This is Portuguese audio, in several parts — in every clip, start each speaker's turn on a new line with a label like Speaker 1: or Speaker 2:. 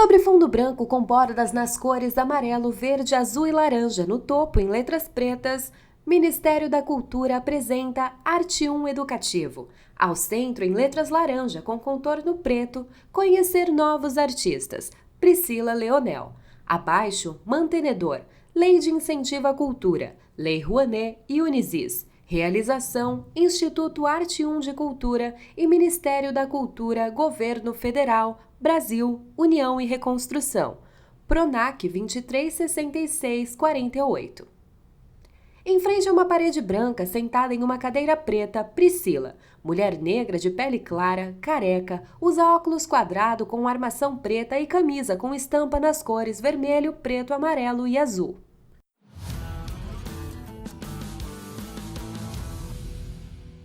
Speaker 1: Sobre fundo branco com bordas nas cores amarelo, verde, azul e laranja, no topo em letras pretas, Ministério da Cultura apresenta Arte 1 Educativo. Ao centro, em letras laranja com contorno preto, conhecer novos artistas, Priscila Leonel. Abaixo, Mantenedor, Lei de Incentivo à Cultura, Lei Rouanet e Unisis. Realização, Instituto Arte 1 de Cultura e Ministério da Cultura, Governo Federal, Brasil, União e Reconstrução. PRONAC 236648. Em frente a uma parede branca, sentada em uma cadeira preta, Priscila, mulher negra de pele clara, careca, usa óculos quadrado com armação preta e camisa com estampa nas cores vermelho, preto, amarelo e azul.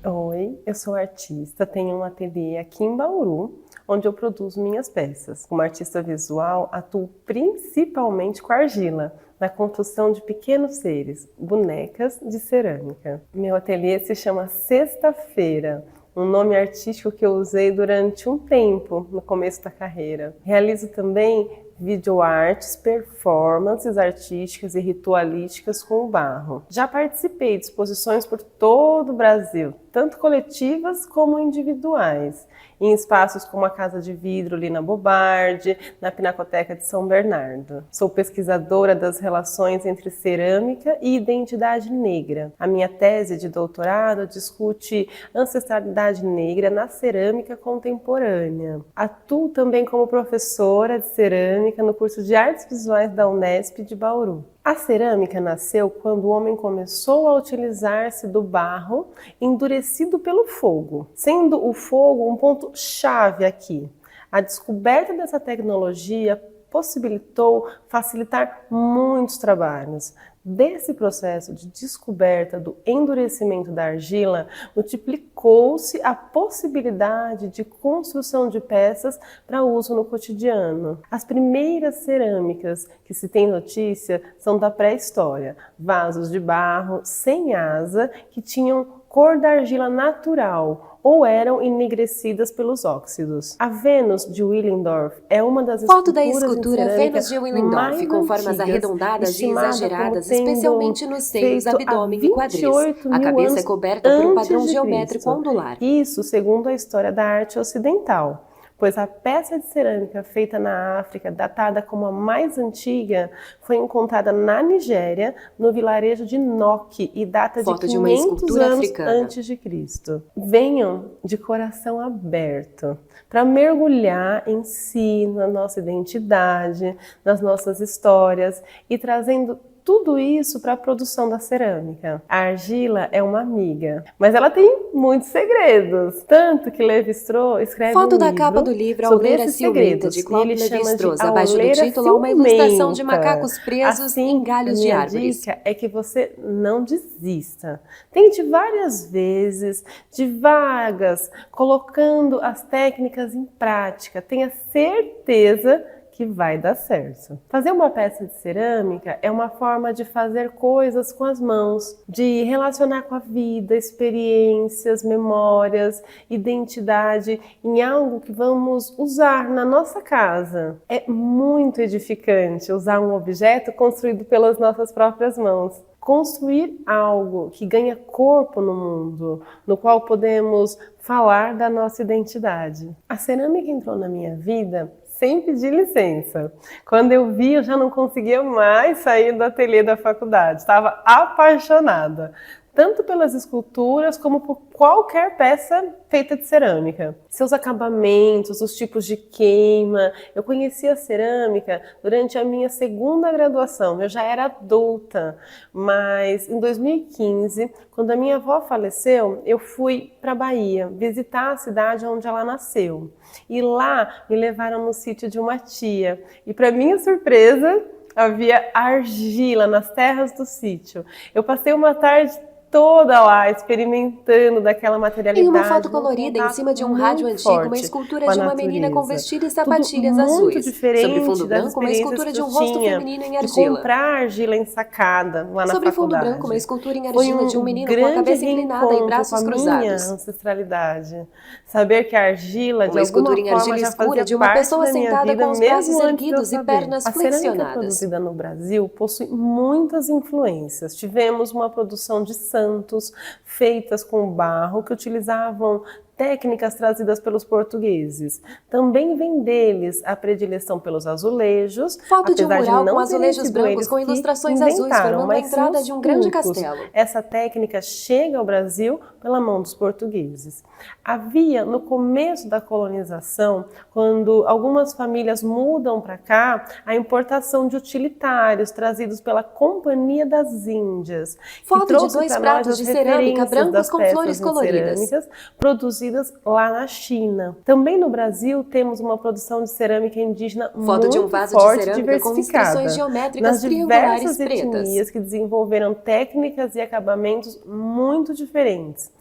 Speaker 2: Oi, eu sou artista, tenho um ateliê aqui em Bauru, onde eu produzo minhas peças. Como artista visual, atuo principalmente com argila, na construção de pequenos seres, bonecas de cerâmica. Meu ateliê se chama Sexta-feira, um nome artístico que eu usei durante um tempo no começo da carreira. Realizo também videoartes, performances artísticas e ritualísticas com o barro. Já participei de exposições por todo o Brasil, tanto coletivas como individuais, em espaços como a Casa de Vidro Lina Bobardi, na Pinacoteca de São Bernardo. Sou pesquisadora das relações entre cerâmica e identidade negra. A minha tese de doutorado discute ancestralidade negra na cerâmica contemporânea. Atuo também como professora de cerâmica no curso de Artes Visuais da Unesp de Bauru. A cerâmica nasceu quando o homem começou a utilizar-se do barro endurecido pelo fogo, sendo o fogo um ponto-chave aqui. A descoberta dessa tecnologia possibilitou facilitar muitos trabalhos. Desse processo de descoberta do endurecimento da argila, multiplicou-se a possibilidade de construção de peças para uso no cotidiano. As primeiras cerâmicas que se tem notícia são da pré-história, vasos de barro sem asa que tinham cor da argila natural ou eram enegrecidas pelos óxidos. A Vênus de Willendorf é uma das
Speaker 1: Foto da
Speaker 2: esculturas
Speaker 1: escultura Vênus de Willendorf, com formas arredondadas e exageradas, especialmente nos seios, abdômen e quadris. A cabeça é coberta por um padrão geométrico ondular.
Speaker 2: Isso segundo a história da arte ocidental, pois a peça de cerâmica feita na África, datada como a mais antiga, foi encontrada na Nigéria, no vilarejo de Nok, e data de 500 anos antes de Cristo. Venham de coração aberto para mergulhar em si, na nossa identidade, nas nossas histórias e trazendo tudo isso para a produção da cerâmica. A argila é uma amiga, mas ela tem muitos segredos, tanto que Lévi-Strauss escreve
Speaker 1: Foto da capa do livro Auleira Ciumenta, de Claude Lévi-Strauss. Abaixo do título há uma ilustração de macacos presos em galhos de árvores.
Speaker 2: A dica é que você não desista. Tente várias vezes, devagar, colocando as técnicas em prática. Tenha certeza que vai dar certo. Fazer uma peça de cerâmica é uma forma de fazer coisas com as mãos, de relacionar com a vida, experiências, memórias, identidade em algo que vamos usar na nossa casa. É muito edificante usar um objeto construído pelas nossas próprias mãos. Construir algo que ganha corpo no mundo, no qual podemos falar da nossa identidade. A cerâmica entrou na minha vida sem pedir licença. Quando eu vi, eu já não conseguia mais sair do ateliê da faculdade. Estava apaixonada, tanto pelas esculturas como por qualquer peça feita de cerâmica. Seus acabamentos, os tipos de queima. Eu conheci a cerâmica durante a minha segunda graduação. Eu já era adulta, mas em 2015, quando a minha avó faleceu, eu fui para a Bahia visitar a cidade onde ela nasceu. E lá me levaram no sítio de uma tia. E para minha surpresa, havia argila nas terras do sítio. Eu passei uma tarde toda lá, experimentando daquela materialidade.
Speaker 1: Em uma foto colorida em cima de um rádio antigo, uma escultura de uma menina com vestido e sapatilhas azuis. Sobre fundo branco, uma escultura de um rosto feminino em argila.
Speaker 2: Comprar argila ensacada lá na
Speaker 1: Sobre fundo
Speaker 2: faculdade.
Speaker 1: branco, uma escultura em argila de um menino com a cabeça inclinada e braços cruzados.
Speaker 2: Minha ancestralidade. Saber que a argila, de
Speaker 1: uma escultura em argila
Speaker 2: já
Speaker 1: escura de uma pessoa sentada com os braços erguidos e pernas flexionadas.
Speaker 2: A cerâmica produzida no Brasil possui muitas influências. Tivemos uma produção de santos feitas com barro que utilizavam técnicas trazidas pelos portugueses. Também vem deles a predileção pelos azulejos.
Speaker 1: Foto de um mural com azulejos brancos com ilustrações azuis formando a entrada de um grande castelo.
Speaker 2: Essa técnica chega ao Brasil pela mão dos portugueses. Havia, no começo da colonização, quando algumas famílias mudam para cá, a importação de utilitários trazidos pela Companhia das Índias.
Speaker 1: Foto de 2 pratos de cerâmica brancos com flores coloridas.
Speaker 2: Produzidas lá na China. Também no Brasil temos uma produção de cerâmica indígena
Speaker 1: foto de um vaso de cerâmica com inscrições geométricas triangulares
Speaker 2: pretas. Nas diversas etnias que desenvolveram técnicas e acabamentos muito diferentes.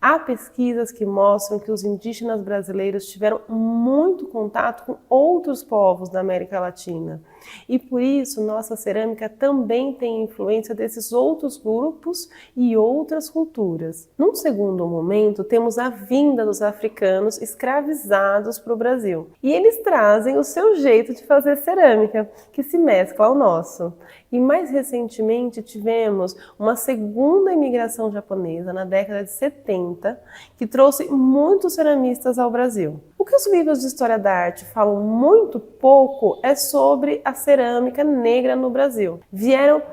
Speaker 2: Há pesquisas que mostram que os indígenas brasileiros tiveram muito contato com outros povos da América Latina. E por isso nossa cerâmica também tem influência desses outros grupos e outras culturas. Num segundo momento, temos a vinda dos africanos escravizados para o Brasil. E eles trazem o seu jeito de fazer cerâmica, que se mescla ao nosso. E mais recentemente tivemos uma segunda imigração japonesa na década de 70, que trouxe muitos ceramistas ao Brasil. O que os livros de história da arte falam muito pouco é sobre a cerâmica negra no Brasil. Vieram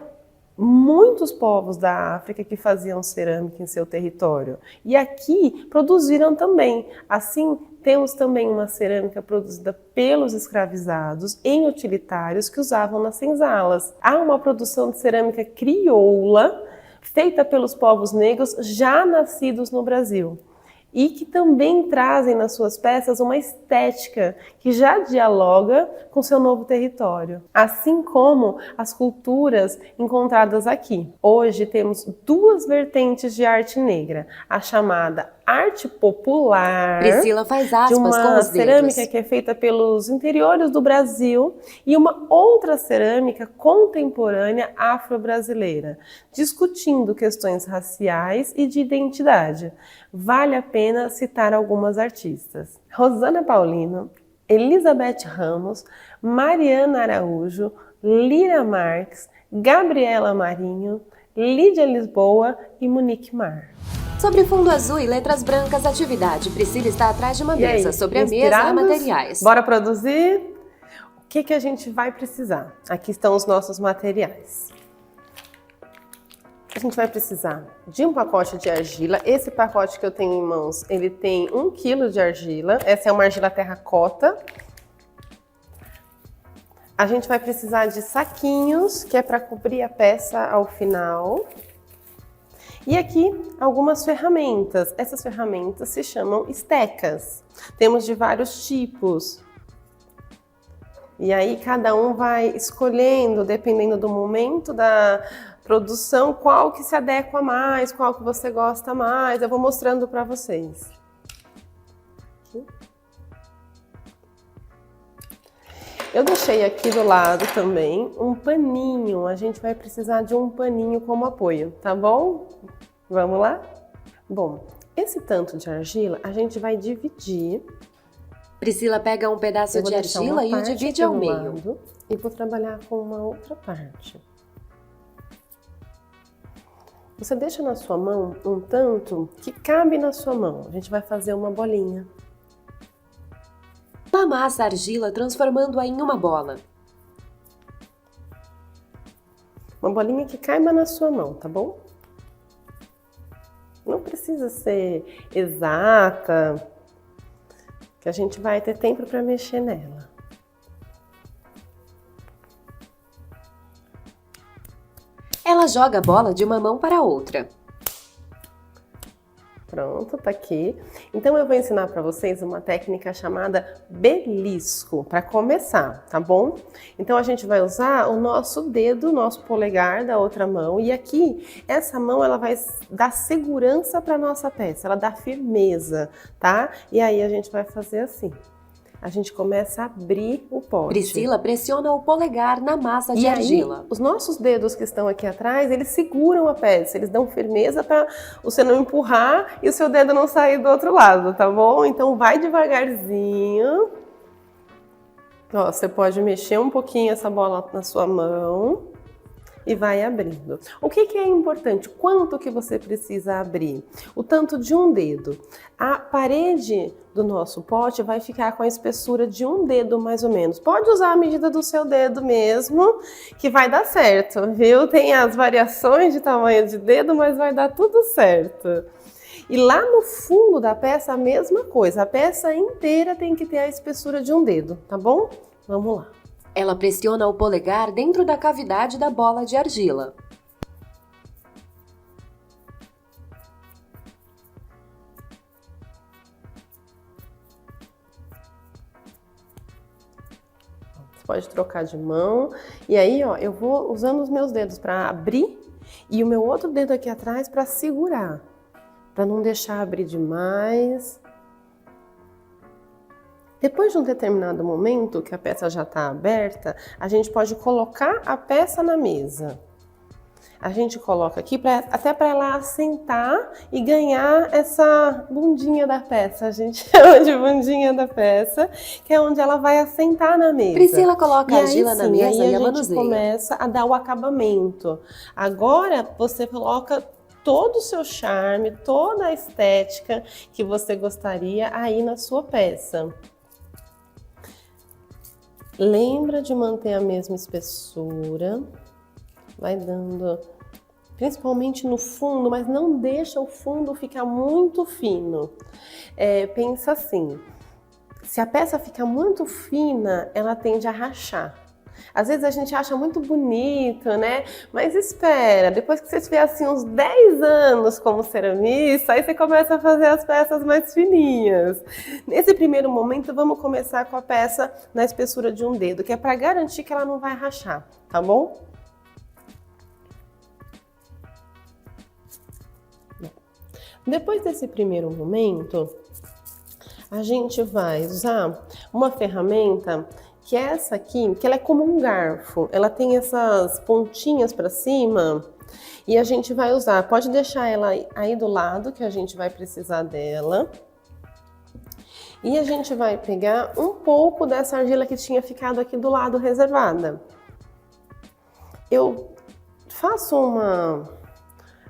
Speaker 2: muitos povos da África que faziam cerâmica em seu território e aqui produziram também. Assim, temos também uma cerâmica produzida pelos escravizados em utilitários que usavam nas senzalas. Há uma produção de cerâmica crioula feita pelos povos negros já nascidos no Brasil e que também trazem nas suas peças uma estética que já dialoga com seu novo território, assim como as culturas encontradas aqui. Hoje temos 2 vertentes de arte negra, a chamada arte popular,
Speaker 1: Priscila faz aspas
Speaker 2: de uma
Speaker 1: com os
Speaker 2: cerâmica
Speaker 1: dedos.
Speaker 2: que é feita pelos interiores do Brasil, e uma outra cerâmica contemporânea afro-brasileira, discutindo questões raciais e de identidade. Vale a pena citar algumas artistas: Rosana Paulino, Elizabeth Ramos, Mariana Araújo, Lira Marques, Gabriela Marinho, Lídia Lisboa e Monique Mar.
Speaker 1: Sobre fundo azul e letras brancas, atividade. Priscila está atrás de uma mesa. Sobre a mesa há materiais.
Speaker 2: Bora produzir? O que a gente vai precisar? Aqui estão os nossos materiais. A gente vai precisar de um pacote de argila. Esse pacote que eu tenho em mãos, ele tem 1 kg de argila. Essa é uma argila terracota. A gente vai precisar de saquinhos, que é para cobrir a peça ao final. E aqui algumas ferramentas. Essas ferramentas se chamam estecas. Temos de vários tipos. E aí cada um vai escolhendo, dependendo do momento da produção, qual que se adequa mais, qual que você gosta mais. Eu vou mostrando para vocês. Aqui. Eu deixei aqui do lado também um paninho. A gente vai precisar de um paninho como apoio, tá bom? Vamos lá? Bom, esse tanto de argila a gente vai dividir.
Speaker 1: Priscila pega um pedaço de argila e o divide ao meio.
Speaker 2: E vou trabalhar com uma outra parte. Você deixa na sua mão um tanto que cabe na sua mão. A gente vai fazer uma bolinha.
Speaker 1: Amassa a argila, transformando-a em uma bola.
Speaker 2: Uma bolinha que caiba na sua mão, tá bom? Não precisa ser exata, que a gente vai ter tempo para mexer nela.
Speaker 1: Ela joga a bola de uma mão para a outra.
Speaker 2: Pronto, tá aqui. Então eu vou ensinar para vocês uma técnica chamada belisco, para começar, tá bom? Então a gente vai usar o nosso dedo, nosso polegar da outra mão, e aqui essa mão ela vai dar segurança para nossa peça, ela dá firmeza, tá? E aí a gente vai fazer assim. A gente começa a abrir o pote.
Speaker 1: Priscila pressiona o polegar na massa de argila.
Speaker 2: Aí, os nossos dedos que estão aqui atrás, eles seguram a peça, eles dão firmeza para você não empurrar e o seu dedo não sair do outro lado, tá bom? Então vai devagarzinho. Ó, você pode mexer um pouquinho essa bola na sua mão e vai abrindo. O que é importante? Quanto que você precisa abrir? O tanto de um dedo. A parede do nosso pote vai ficar com a espessura de um dedo mais ou menos. Pode usar a medida do seu dedo mesmo, que vai dar certo, viu? Tem as variações de tamanho de dedo, mas vai dar tudo certo. E lá no fundo da peça a mesma coisa. A peça inteira tem que ter a espessura de um dedo, tá bom? Vamos lá.
Speaker 1: Ela pressiona o polegar dentro da cavidade da bola de argila.
Speaker 2: Você pode trocar de mão. E aí, ó, eu vou usando os meus dedos para abrir e o meu outro dedo aqui atrás para segurar, para não deixar abrir demais. Depois de um determinado momento que a peça já está aberta, a gente pode colocar a peça na mesa. A gente coloca aqui até para ela assentar e ganhar essa bundinha da peça. A gente chama de bundinha da peça, que é onde ela vai assentar na mesa.
Speaker 1: Priscila coloca a argila na mesa e a
Speaker 2: gente começa a dar o acabamento. Agora você coloca todo o seu charme, toda a estética que você gostaria aí na sua peça. Lembra de manter a mesma espessura, vai dando, principalmente no fundo, mas não deixa o fundo ficar muito fino. Pensa assim, se a peça fica muito fina, ela tende a rachar. Às vezes a gente acha muito bonito, né? Mas espera, depois que você tiver assim uns 10 anos como ceramista, aí você começa a fazer as peças mais fininhas. Nesse primeiro momento, vamos começar com a peça na espessura de um dedo, que é para garantir que ela não vai rachar, tá bom? Depois desse primeiro momento, a gente vai usar uma ferramenta que é essa aqui, que ela é como um garfo, ela tem essas pontinhas para cima e a gente vai usar, pode deixar ela aí do lado que a gente vai precisar dela. E a gente vai pegar um pouco dessa argila que tinha ficado aqui do lado reservada. Eu faço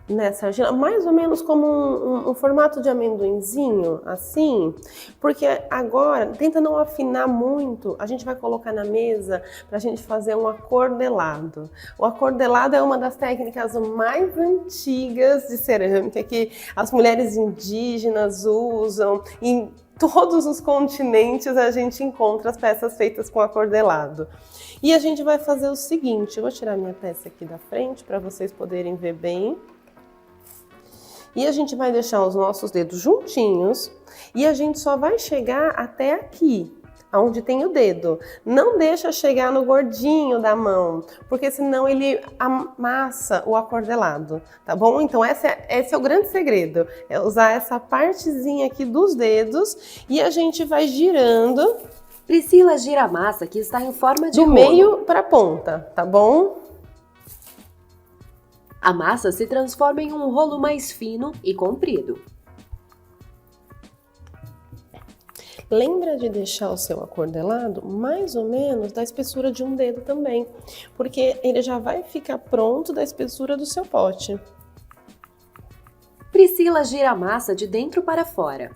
Speaker 2: nessa argila, mais ou menos como um formato de amendoinzinho, assim, porque agora, tenta não afinar muito, a gente vai colocar na mesa para a gente fazer um acordelado. O acordelado é uma das técnicas mais antigas de cerâmica que as mulheres indígenas usam. Em todos os continentes a gente encontra as peças feitas com acordelado. E a gente vai fazer o seguinte, eu vou tirar minha peça aqui da frente para vocês poderem ver bem. E a gente vai deixar os nossos dedos juntinhos e a gente só vai chegar até aqui, onde tem o dedo. Não deixa chegar no gordinho da mão, porque senão ele amassa o acordelado, tá bom? Então esse é o grande segredo, é usar essa partezinha aqui dos dedos e a gente vai girando.
Speaker 1: Priscila gira a massa que está em forma de
Speaker 2: do
Speaker 1: rolo.
Speaker 2: meio para a ponta, tá bom?
Speaker 1: A massa se transforma em um rolo mais fino e comprido.
Speaker 2: Lembra de deixar o seu acordelado mais ou menos da espessura de um dedo também, porque ele já vai ficar pronto da espessura do seu pote.
Speaker 1: Priscila gira a massa de dentro para fora.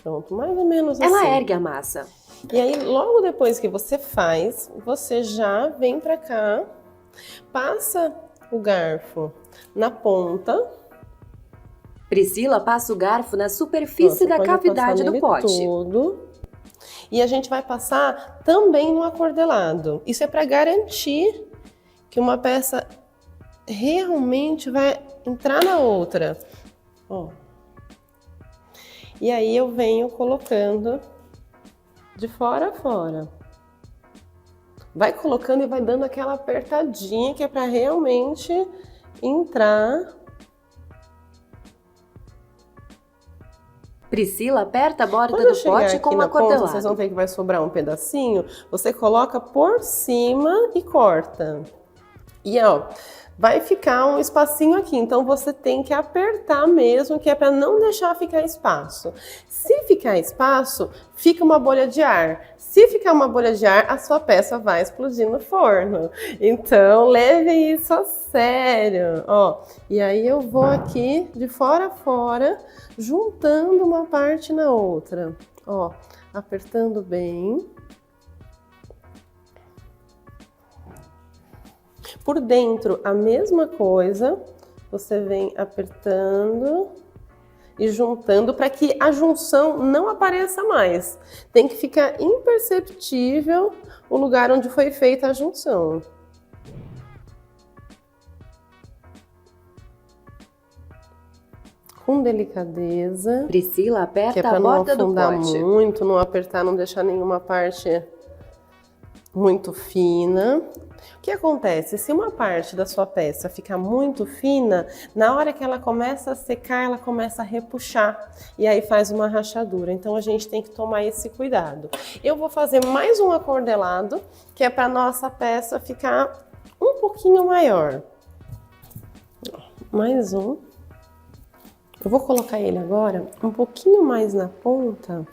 Speaker 2: Pronto, mais ou menos assim.
Speaker 1: Ela ergue a massa.
Speaker 2: E aí, logo depois que você faz, você já vem para cá, passa o garfo na ponta.
Speaker 1: Priscila passa o garfo na superfície da cavidade do pote.
Speaker 2: Todo. E a gente vai passar também no acordelado. Isso é para garantir que uma peça realmente vai entrar na outra, ó. E aí eu venho colocando de fora a fora. Vai colocando e vai dando aquela apertadinha que é para realmente entrar.
Speaker 1: Priscila aperta a borda
Speaker 2: Quando eu
Speaker 1: do
Speaker 2: chegar
Speaker 1: pote
Speaker 2: aqui
Speaker 1: com
Speaker 2: na
Speaker 1: uma
Speaker 2: ponta,
Speaker 1: cordelada.
Speaker 2: vocês vão ver que vai sobrar um pedacinho. Você coloca por cima e corta. E ó, vai ficar um espacinho aqui, então você tem que apertar mesmo, que é para não deixar ficar espaço. Se ficar espaço, fica uma bolha de ar. Se ficar uma bolha de ar, a sua peça vai explodir no forno. Então, leve isso a sério, ó. E aí eu vou aqui de fora a fora, juntando uma parte na outra, ó, apertando bem. Por dentro, a mesma coisa, você vem apertando e juntando para que a junção não apareça mais. Tem que ficar imperceptível o lugar onde foi feita a junção. Com delicadeza.
Speaker 1: Priscila aperta
Speaker 2: que é
Speaker 1: a
Speaker 2: para não
Speaker 1: borda do
Speaker 2: afundar
Speaker 1: pote.
Speaker 2: muito, não apertar, não deixar nenhuma parte muito fina. O que acontece? Se uma parte da sua peça ficar muito fina, na hora que ela começa a secar, ela começa a repuxar e aí faz uma rachadura. Então a gente tem que tomar esse cuidado. Eu vou fazer mais um acordelado, que é para nossa peça ficar um pouquinho maior. Mais um. Eu vou colocar ele agora um pouquinho mais na ponta,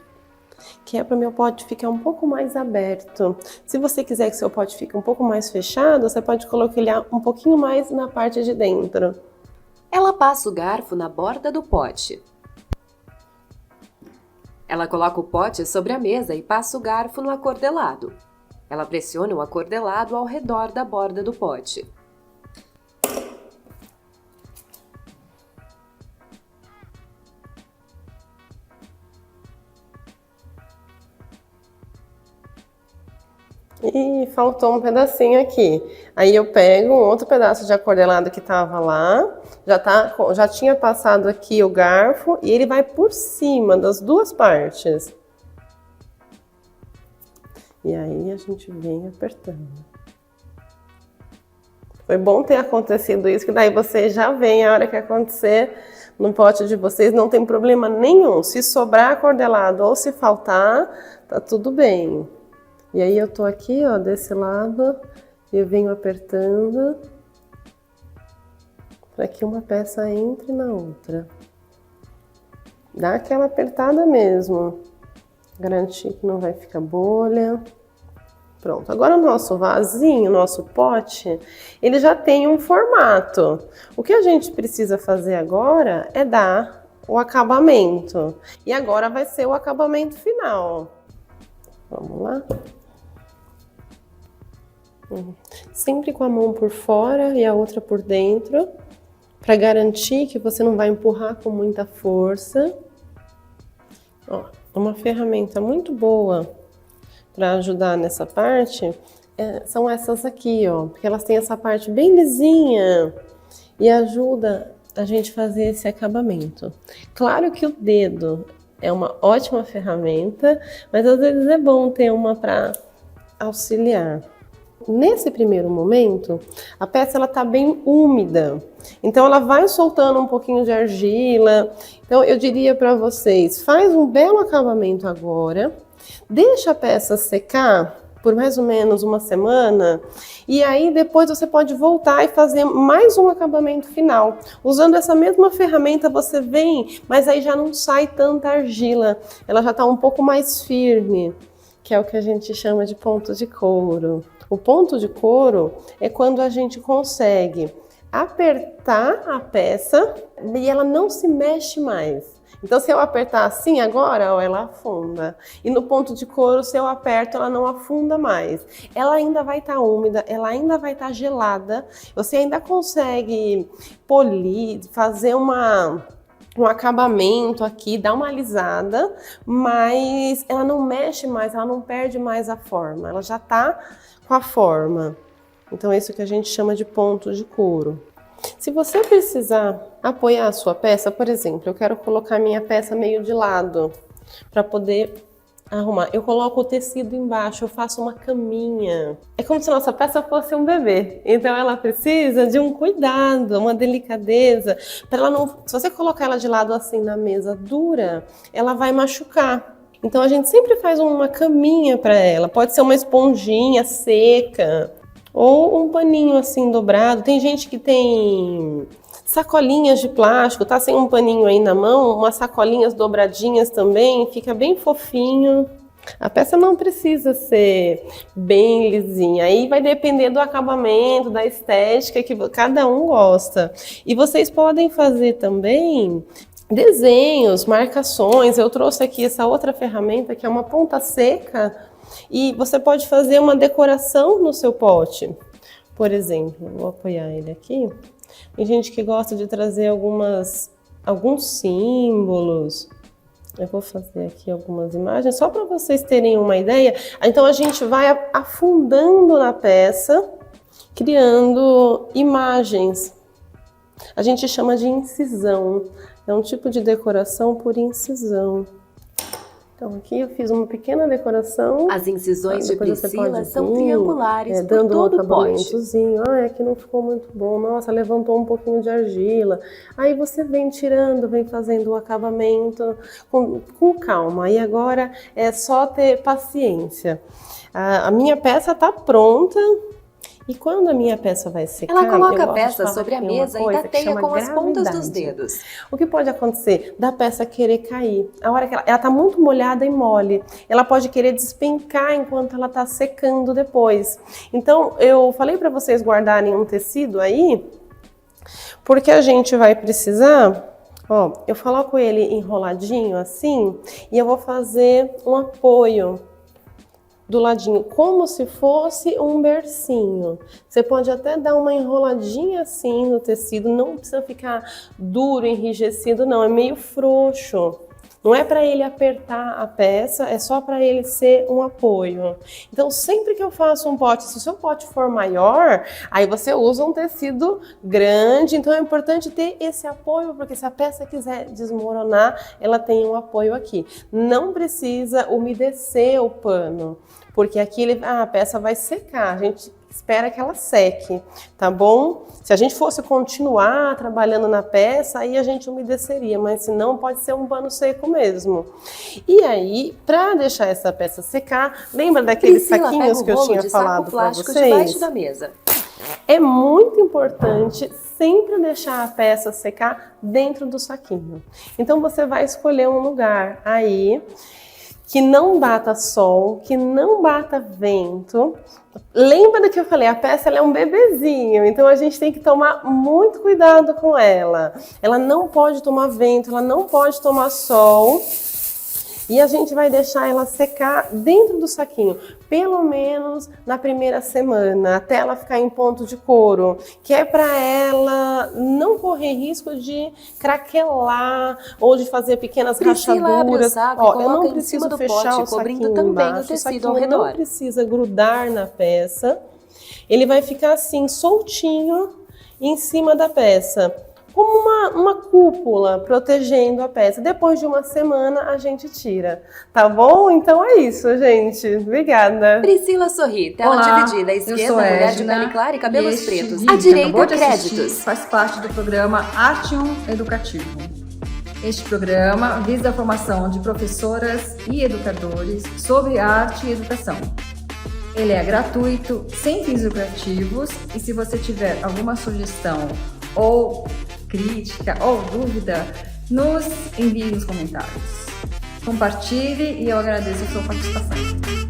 Speaker 2: que é para o meu pote ficar um pouco mais aberto. Se você quiser que seu pote fique um pouco mais fechado, você pode colocar ele um pouquinho mais na parte de dentro.
Speaker 1: Ela passa o garfo na borda do pote. Ela coloca o pote sobre a mesa e passa o garfo no acordelado. Ela pressiona o acordelado ao redor da borda do pote.
Speaker 2: E faltou um pedacinho aqui. Aí eu pego um outro pedaço de acordelado que estava lá, já tinha passado aqui o garfo e ele vai por cima das duas partes. E aí a gente vem apertando. Foi bom ter acontecido isso, que daí você já vem a hora que acontecer no pote de vocês, não tem problema nenhum. Se sobrar acordelado ou se faltar, tá tudo bem. E aí eu tô aqui, ó, desse lado, e eu venho apertando para que uma peça entre na outra. Dá aquela apertada mesmo, garantir que não vai ficar bolha. Pronto, agora o nosso vasinho, nosso pote, ele já tem um formato. O que a gente precisa fazer agora é dar o acabamento. E agora vai ser o acabamento final. Vamos lá? Sempre com a mão por fora e a outra por dentro, para garantir que você não vai empurrar com muita força. Ó, uma ferramenta muito boa para ajudar nessa parte são essas aqui, ó, porque elas têm essa parte bem lisinha e ajuda a gente fazer esse acabamento. Claro que o dedo é uma ótima ferramenta, mas às vezes é bom ter uma para auxiliar. Nesse primeiro momento, a peça ela tá bem úmida, então ela vai soltando um pouquinho de argila. Então eu diria para vocês, faz um belo acabamento agora, deixa a peça secar por mais ou menos uma semana e aí depois você pode voltar e fazer mais um acabamento final. Usando essa mesma ferramenta você vem, mas aí já não sai tanta argila, ela já tá um pouco mais firme, que é o que a gente chama de ponto de couro. O ponto de couro é quando a gente consegue apertar a peça e ela não se mexe mais. Então, se eu apertar assim agora, ó, ela afunda. E no ponto de couro, se eu aperto, ela não afunda mais. Ela ainda vai estar úmida, ela ainda vai estar gelada. Você ainda consegue polir, fazer um acabamento aqui, dar uma alisada, mas ela não mexe mais, ela não perde mais a forma. Ela já tá com a forma. Então é isso que a gente chama de ponto de couro. Se você precisar apoiar a sua peça, por exemplo, eu quero colocar minha peça meio de lado para poder arrumar. Eu coloco o tecido embaixo, eu faço uma caminha. É como se nossa peça fosse um bebê. Então ela precisa de um cuidado, uma delicadeza, para ela não, se você colocar ela de lado assim na mesa dura, ela vai machucar. Então a gente sempre faz uma caminha para ela. Pode ser uma esponjinha seca ou um paninho assim dobrado. Tem gente que tem sacolinhas de plástico, tá sem um paninho aí na mão, umas sacolinhas dobradinhas também, fica bem fofinho. A peça não precisa ser bem lisinha, aí vai depender do acabamento, da estética que cada um gosta. E vocês podem fazer também desenhos, marcações. Eu trouxe aqui essa outra ferramenta que é uma ponta seca e você pode fazer uma decoração no seu pote. Por exemplo, vou apoiar ele aqui. Tem gente que gosta de trazer alguns símbolos. Eu vou fazer aqui algumas imagens, só para vocês terem uma ideia. Então a gente vai afundando na peça, criando imagens. A gente chama de incisão. É um tipo de decoração por incisão. Então aqui eu fiz uma pequena decoração.
Speaker 1: As incisões de Priscila são triangulares por todo o pote.
Speaker 2: Aqui não ficou muito bom. Nossa, levantou um pouquinho de argila. Aí você vem tirando, vem fazendo o acabamento com calma. E agora é só ter paciência. A minha peça está pronta. E quando a minha peça vai secar,
Speaker 1: ela coloca a peça sobre a mesa e tateia com as pontas dos dedos.
Speaker 2: O que pode acontecer? Da peça querer cair. A hora que ela está muito molhada e mole, ela pode querer despencar enquanto ela está secando depois. Então, eu falei para vocês guardarem um tecido aí, porque a gente vai precisar... Ó, eu coloco ele enroladinho assim e eu vou fazer um apoio do ladinho, como se fosse um bercinho. Você pode até dar uma enroladinha assim no tecido, não precisa ficar duro, enrijecido, não, é meio frouxo. Não é para ele apertar a peça, é só para ele ser um apoio. Então, sempre que eu faço um pote, se o seu pote for maior, aí você usa um tecido grande. Então, é importante ter esse apoio, porque se a peça quiser desmoronar, ela tem um apoio aqui. Não precisa umedecer o pano, porque aqui a peça vai secar. A gente espera que ela seque, tá bom? Se a gente fosse continuar trabalhando na peça, aí a gente umedeceria, mas se não, pode ser um pano seco mesmo. E aí, para deixar essa peça secar, lembra daqueles saquinhos que eu tinha falado para vocês?
Speaker 1: Debaixo da mesa.
Speaker 2: É muito importante sempre deixar a peça secar dentro do saquinho. Então você vai escolher um lugar aí que não bata sol, que não bata vento. Lembra do que eu falei, a peça ela é um bebezinho, então a gente tem que tomar muito cuidado com ela. Ela não pode tomar vento, ela não pode tomar sol. E a gente vai deixar ela secar dentro do saquinho, pelo menos na primeira semana, até ela ficar em ponto de couro, que é para ela não correr risco de craquelar ou de fazer pequenas rachaduras.
Speaker 1: Eu não preciso fechar o saquinho embaixo, o saquinho
Speaker 2: não precisa grudar na peça, ele vai ficar assim soltinho em cima da peça, como uma cúpula protegendo a peça. Depois de uma semana a gente tira, tá bom? Então é isso, gente. Obrigada.
Speaker 1: Priscila Sorri, tela dividida. À esquerda, mulher de pele clara e cabelos pretos. À direita, créditos.
Speaker 3: Faz parte do programa Artium Educativo. Este programa visa a formação de professoras e educadores sobre arte e educação. Ele é gratuito, sem fins lucrativos, e se você tiver alguma sugestão ou crítica ou dúvida, nos envie nos comentários. Compartilhe e eu agradeço a sua participação.